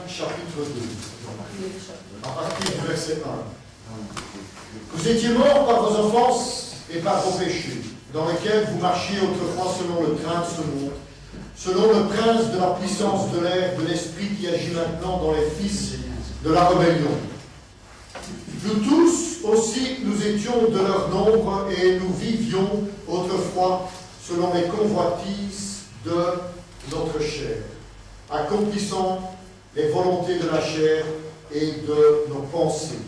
chapitre 2, à partir du verset 1. Vous étiez morts par vos offenses et par vos péchés, dans lesquels vous marchiez autrefois selon le train de ce monde, selon le prince de la puissance de l'air, de l'esprit qui agit maintenant dans les fils de la rébellion. Nous tous aussi, nous étions de leur nombre et nous vivions autrefois selon les convoitises de notre chair, accomplissant les volontés de la chair et de nos pensées.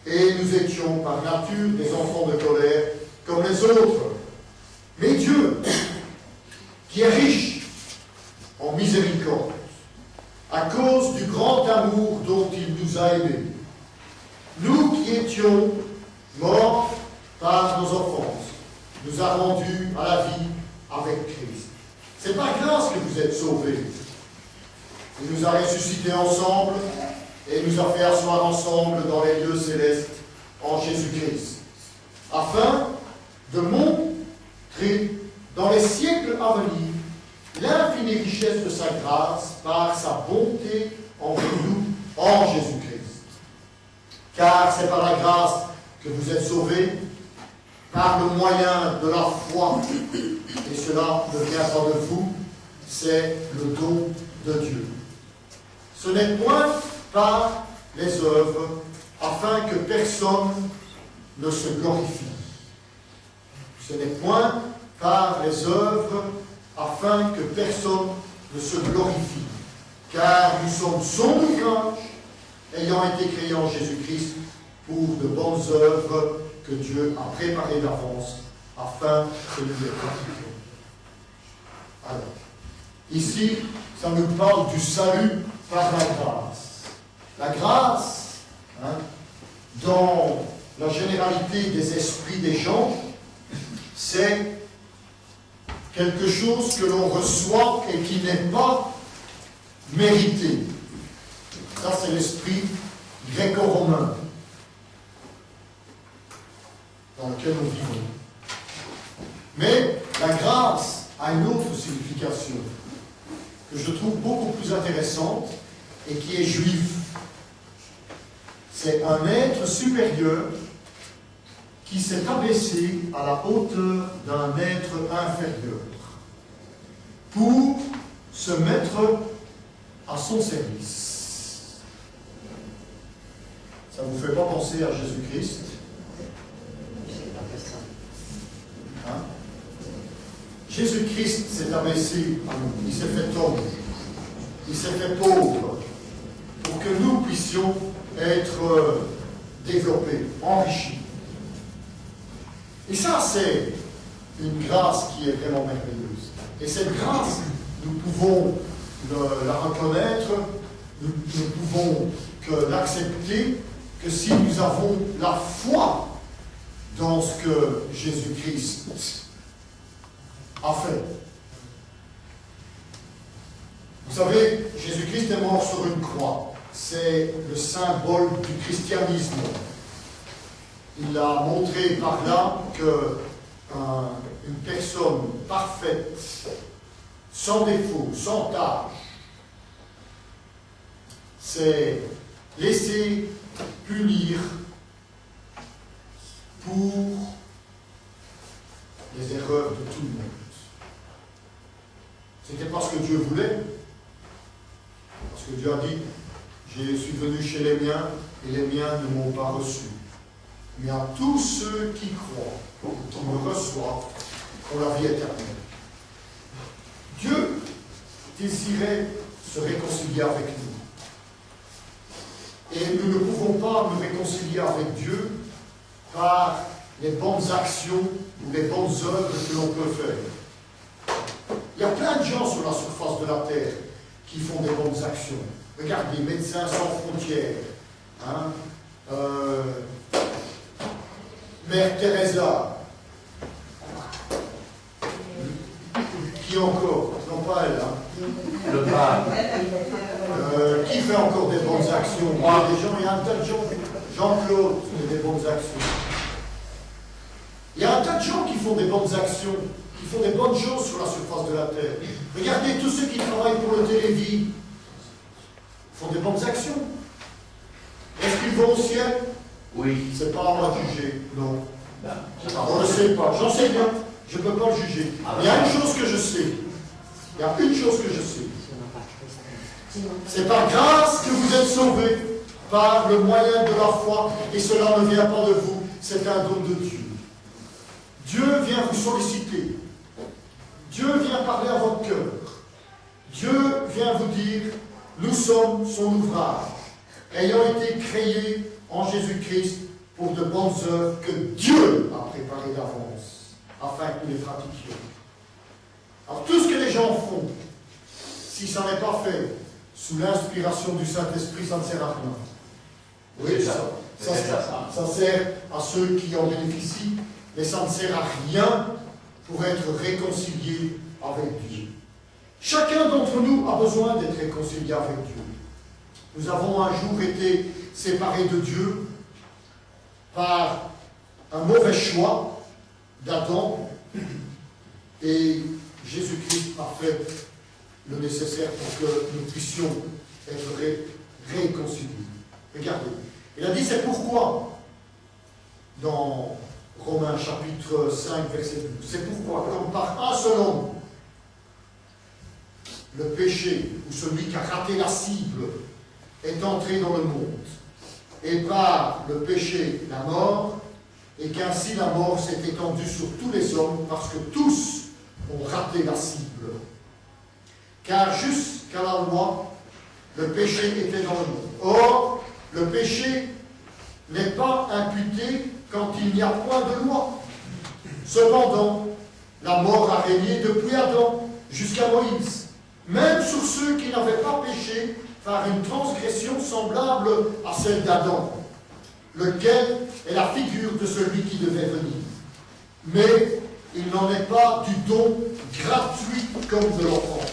Et nous étions par nature des enfants de colère comme les autres. Mais Dieu, qui est riche en miséricorde, à cause du grand amour dont il nous a aimés, nous qui étions morts par nos offenses, nous a rendus à la vie avec Christ. C'est par grâce que vous êtes sauvés. Il nous a ressuscités ensemble et nous a fait asseoir ensemble dans les lieux célestes en Jésus-Christ, afin de montrer dans les siècles à venir l'infinie richesse de sa grâce par sa bonté envers nous en Jésus-Christ. Car c'est par la grâce que vous êtes sauvés, par le moyen de la foi, et cela ne vient pas de vous, c'est le don de Dieu. Ce n'est point par les œuvres, afin que personne ne se glorifie. Ce n'est point par les œuvres, afin que personne ne se glorifie. Car nous sommes son ouvrage, ayant été créés en Jésus-Christ pour de bonnes œuvres que Dieu a préparées d'avance, afin que nous les pratiquions. Alors, ici, ça nous parle du salut par la grâce. La grâce, dans la généralité des esprits des gens, c'est quelque chose que l'on reçoit et qui n'est pas mérité. Ça, c'est l'esprit gréco-romain dans lequel nous vivons. Mais la grâce a une autre signification que je trouve beaucoup plus intéressante et qui est juive. C'est un être supérieur qui s'est abaissé à la hauteur d'un être inférieur pour se mettre à son service. Ça ne vous fait pas penser à Jésus-Christ? Hein? Jésus-Christ s'est abaissé à nous, il s'est fait homme, il s'est fait pauvre, pour que nous puissions être développés, enrichis. Et ça, c'est une grâce qui est vraiment merveilleuse. Et cette grâce, nous pouvons la reconnaître, nous pouvons l'accepter que si nous avons la foi dans ce que Jésus-Christ a fait. Vous savez, Jésus-Christ est mort sur une croix. C'est le symbole du christianisme. Il a montré par là qu'une personne parfaite, sans défaut, sans tâche, s'est laissé punir pour les erreurs de tout le monde. C'était parce que Dieu voulait. Parce que Dieu a dit, je suis venu chez les miens et les miens ne m'ont pas reçu. Mais à tous ceux qui croient, qui me reçoivent, ont la vie éternelle. Dieu désirait se réconcilier avec nous. Et nous ne pouvons pas nous réconcilier avec Dieu par les bonnes actions ou les bonnes œuvres que l'on peut faire. Il y a plein de gens sur la surface de la terre qui font des bonnes actions. Regardez, Médecins sans frontières, Mère Teresa, qui encore? Non, pas elle, Le pape. Qui fait encore des bonnes actions? Il y a des gens, il y a un tas de gens. Jean-Claude fait des bonnes actions. Il y a un tas de gens qui font des bonnes actions, qui font des bonnes choses sur la surface de la terre. Regardez tous ceux qui travaillent pour le Télévis. font des bonnes actions. Est-ce qu'ils vont au ciel? Oui. C'est pas à moi de juger, non. Ben, On ne sait pas, j'en sais bien, je ne peux pas le juger. Il y a une chose que je sais. Il y a une chose que je sais. C'est par grâce que vous êtes sauvés, par le moyen de la foi, et cela ne vient pas de vous, c'est un don de Dieu. Dieu vient vous solliciter. Dieu vient parler à votre cœur. Dieu vient vous dire, nous sommes son ouvrage, ayant été créés en Jésus-Christ pour de bonnes œuvres que Dieu a préparées d'avance, afin que nous les pratiquions. Alors tout ce que les gens font, si ça n'est pas fait sous l'inspiration du Saint-Esprit, ça ne sert à rien. Oui, ça sert à ceux qui en bénéficient, mais ça ne sert à rien pour être réconcilié avec Dieu. Chacun d'entre nous a besoin d'être réconcilié avec Dieu. Nous avons un jour été séparés de Dieu par un mauvais choix d'Adam, et Jésus-Christ a fait le nécessaire pour que nous puissions être réconciliés. Regardez, il a dit c'est pourquoi, dans Romains chapitre 5, verset 12, c'est pourquoi, comme par un seul homme, le péché, ou celui qui a raté la cible, est entré dans le monde, et par le péché, la mort, et qu'ainsi la mort s'est étendue sur tous les hommes, parce que tous ont raté la cible. Car jusqu'à la loi, le péché était dans le monde. Or, le péché n'est pas imputé quand il n'y a point de loi. Cependant, la mort a régné depuis Adam jusqu'à Moïse, même sur ceux qui n'avaient pas péché par une transgression semblable à celle d'Adam, lequel est la figure de celui qui devait venir. Mais il n'en est pas du don gratuit comme de l'offense.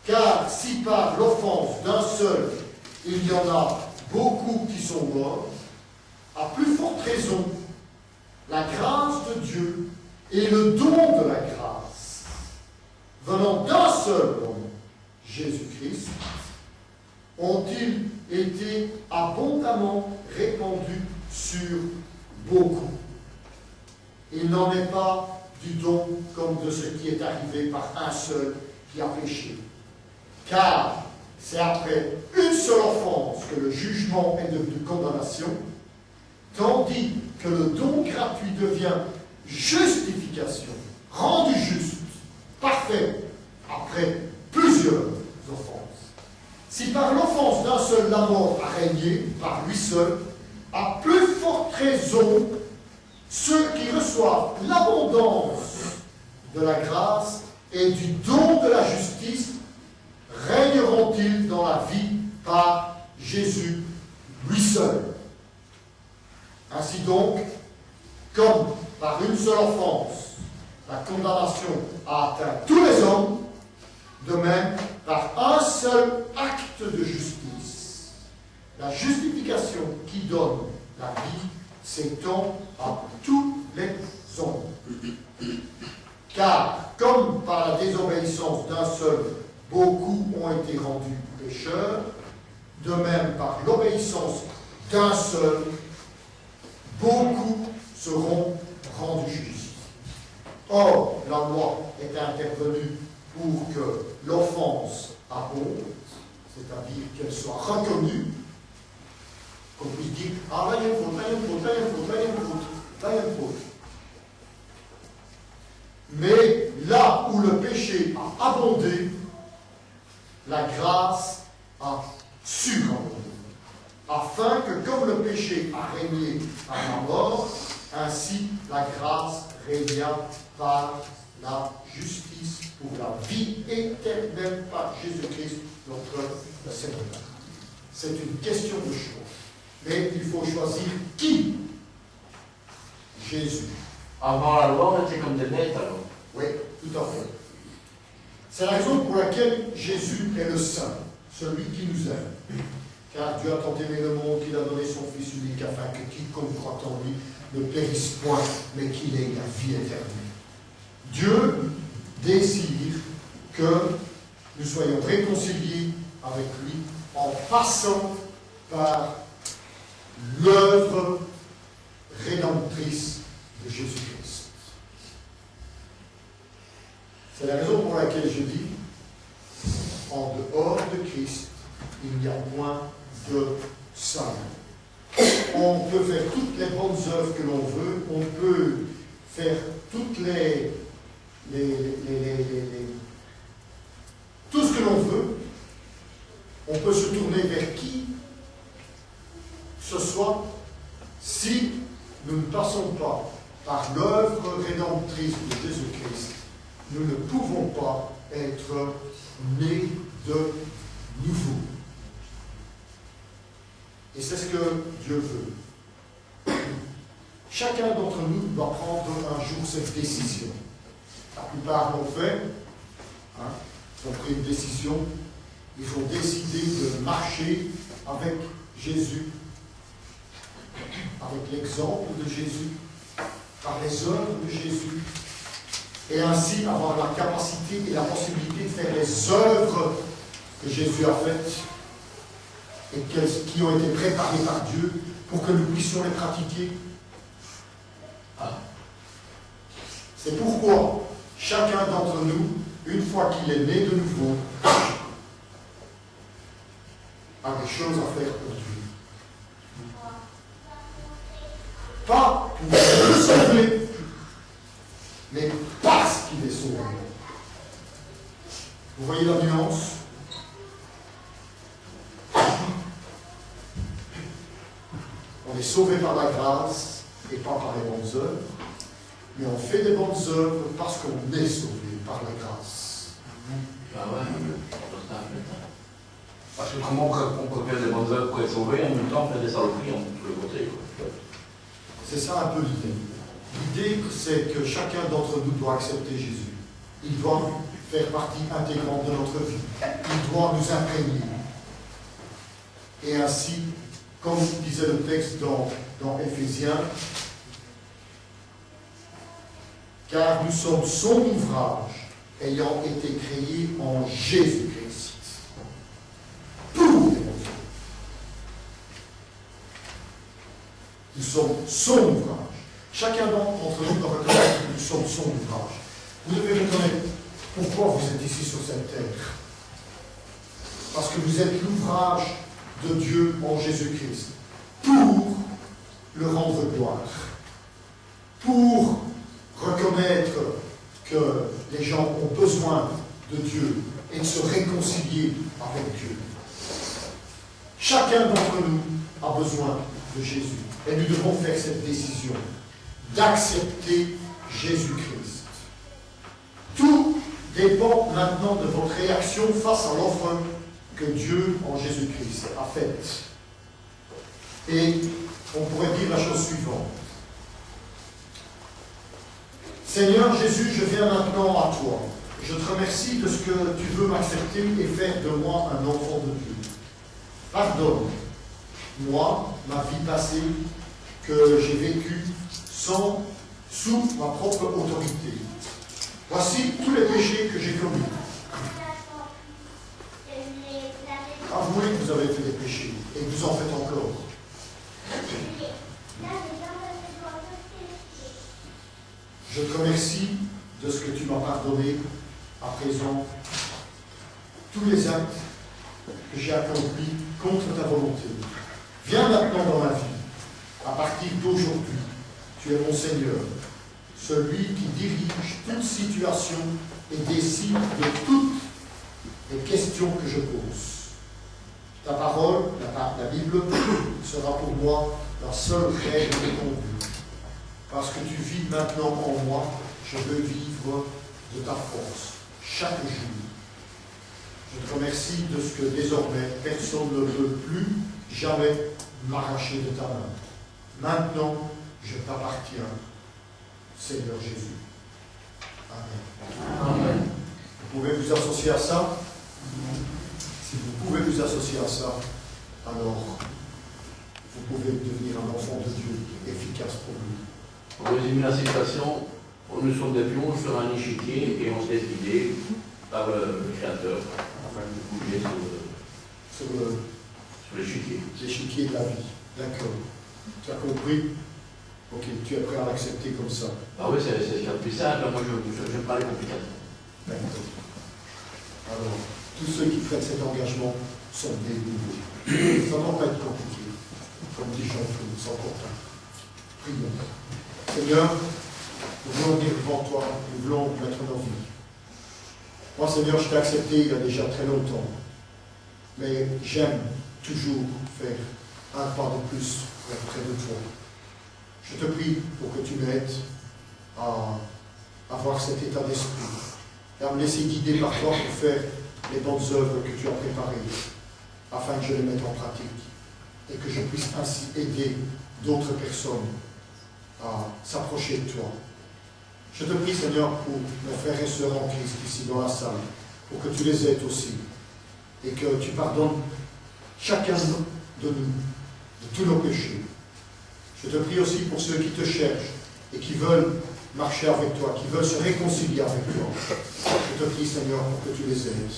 Car si par l'offense d'un seul, il y en a beaucoup qui sont morts, à plus forte raison, la grâce de Dieu et le don de la grâce, venant d'un seul homme, Jésus-Christ, ont-ils été abondamment répandus sur beaucoup. Il n'en est pas du don comme de ce qui est arrivé par un seul qui a péché. Car c'est après une seule offense que le jugement est devenu condamnation, tandis que le don gratuit devient justification, rendu juste, parfait, après plusieurs offenses. Si par l'offense d'un seul la mort a régné, par lui seul, à plus forte raison, ceux qui reçoivent l'abondance de la grâce et du don de la justice régneront-ils dans la vie par Jésus lui seul. Ainsi donc, comme par une seule offense, la condamnation a atteint tous les hommes, de même, par un seul acte de justice, la justification qui donne la vie s'étend à tous les hommes. Car, comme par la désobéissance d'un seul, beaucoup ont été rendus pécheurs, de même par l'obéissance d'un seul, beaucoup seront rendus justes. Or, la loi est intervenue pour que l'offense abonde, c'est-à-dire qu'elle soit reconnue, qu'on puisse dire, ah là il y a une faute, là il y a une faute, là il y a une faute, là il y a une faute, là il y a une faute. Mais là où le péché a abondé, la grâce a surabondé, afin que comme le péché a régné par la mort, ainsi la grâce régna par la justice pour la vie éternelle par Jésus-Christ, notre Seigneur. C'est une question de choix. Mais il faut choisir qui? Jésus. Avant la loi, on était comme des bêtes alors. Oui, tout à fait. C'est la raison pour laquelle Jésus est le Saint, celui qui nous aime. Car Dieu a tant aimé le monde qu'il a donné son Fils unique afin que quiconque croit en lui ne périsse point, mais qu'il ait la vie éternelle. Dieu désire que nous soyons réconciliés avec lui en passant par l'œuvre rédemptrice de Jésus-Christ. C'est la raison pour laquelle je dis, en dehors de Christ, il n'y a point de salut. On peut faire toutes les bonnes œuvres que l'on veut, on peut faire toutes tout ce que l'on veut, on peut se tourner vers qui ce soit, si nous ne passons pas par l'œuvre rédemptrice de Jésus-Christ, nous ne pouvons pas être nés de nouveau. Et c'est ce que Dieu veut. Chacun d'entre nous doit prendre un jour cette décision. La plupart l'ont fait. Ils ont pris une décision. Ils ont décidé de marcher avec Jésus, avec l'exemple de Jésus, par les œuvres de Jésus, et ainsi avoir la capacité et la possibilité de faire les œuvres que Jésus a faites et qui ont été préparées par Dieu pour que nous puissions les pratiquer. C'est pourquoi chacun d'entre nous, une fois qu'il est né de nouveau, a des choses à faire pour Dieu. Pas pour le sauver, mais parce qu'il est sauvé. Vous voyez la nuance? On est sauvé par la grâce et pas par les bonnes œuvres, mais on fait des bonnes œuvres parce qu'on est sauvé par la grâce. Parce que comment on peut faire des bonnes œuvres pour être sauvé, en même temps faire des saloperies en tout le côté. C'est ça un peu l'idée. L'idée, c'est que chacun d'entre nous doit accepter Jésus. Il doit faire partie intégrante de notre vie. Il doit nous imprégner. Et ainsi, comme disait le texte dans Éphésiens, car nous sommes son ouvrage, ayant été créés en Jésus-Christ. Pour les bonnes œuvres. Nous sommes son ouvrage. Chacun d'entre nous doit reconnaître que nous sommes son ouvrage. Vous devez reconnaître pourquoi vous êtes ici sur cette terre. Parce que vous êtes l'ouvrage de Dieu en Jésus-Christ. Pour le rendre gloire. Pour reconnaître que les gens ont besoin de Dieu et de se réconcilier avec Dieu. Chacun d'entre nous a besoin de Jésus. Et nous devons faire cette décision d'accepter Jésus-Christ. Tout dépend maintenant de votre réaction face à l'offre que Dieu en Jésus-Christ a faite. Et on pourrait dire la chose suivante. Seigneur Jésus, je viens maintenant à toi. Je te remercie de ce que tu veux m'accepter et faire de moi un enfant de Dieu. Pardonne-moi ma vie passée que j'ai vécue sous ma propre autorité. Voici tous les péchés que j'ai commis. Avouez que vous avez fait des péchés et que vous en faites encore. Je te remercie de ce que tu m'as pardonné à présent. Tous les actes que j'ai accomplis contre ta volonté. Viens maintenant dans ma vie. À partir d'aujourd'hui, tu es mon Seigneur, celui qui dirige toute situation et décide de toutes les questions que je pose. Ta parole, la Bible, sera pour moi la seule règle de ton but. Parce que tu vis maintenant en moi, je veux vivre de ta force, chaque jour. Je te remercie de ce que désormais, personne ne peut plus jamais m'arracher de ta main. Maintenant, je t'appartiens, Seigneur Jésus. Amen. Amen. Vous pouvez vous associer à ça? Si vous pouvez vous associer à ça, alors vous pouvez devenir un enfant de Dieu efficace pour lui. Pour résumer la citation, nous sommes des pions sur un échiquier et on se laisse guider par le Créateur. bouger sur sur l'échiquier. l'échiquier de la vie. D'accord. Tu as compris? Ok, tu es prêt à l'accepter comme ça. Ah oui, c'est ce qu'il y a de plus simple. Moi, je n'aime pas les complications. D'accord. Alors, tous ceux qui prennent cet engagement sont des nouveaux. Ça ne va pas être compliqué. Comme dit Jean-Claude, c'est encore tard. Prions. Seigneur, nous voulons venir devant toi, nous voulons mettre nos vies. Moi, Seigneur, je t'ai accepté il y a déjà très longtemps. Mais j'aime toujours faire un pas de plus vers près de toi. Je te prie pour que tu m'aides à avoir cet état d'esprit et à me laisser guider par toi pour faire les bonnes œuvres que tu as préparées, afin que je les mette en pratique et que je puisse ainsi aider d'autres personnes à s'approcher de toi. Je te prie, Seigneur, pour mes frères et sœurs en Christ ici dans la salle, pour que tu les aides aussi et que tu pardonnes chacun de nous de tous nos péchés. Je te prie aussi pour ceux qui te cherchent et qui veulent marcher avec toi, qui veulent se réconcilier avec toi. Je te prie, Seigneur, pour que tu les aides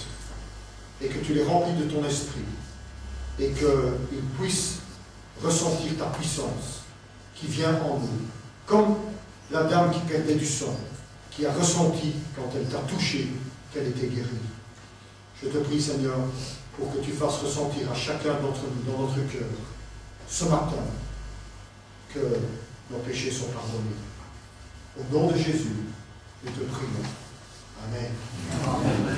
et que tu les remplis de ton esprit et qu'ils puissent ressentir ta puissance qui vient en nous. Comme la dame qui perdait du sang, qui a ressenti quand elle t'a touché qu'elle était guérie. Je te prie, Seigneur, pour que tu fasses ressentir à chacun d'entre nous, dans notre cœur, ce matin, que nos péchés sont pardonnés. Au nom de Jésus, nous te prions. Amen. Amen.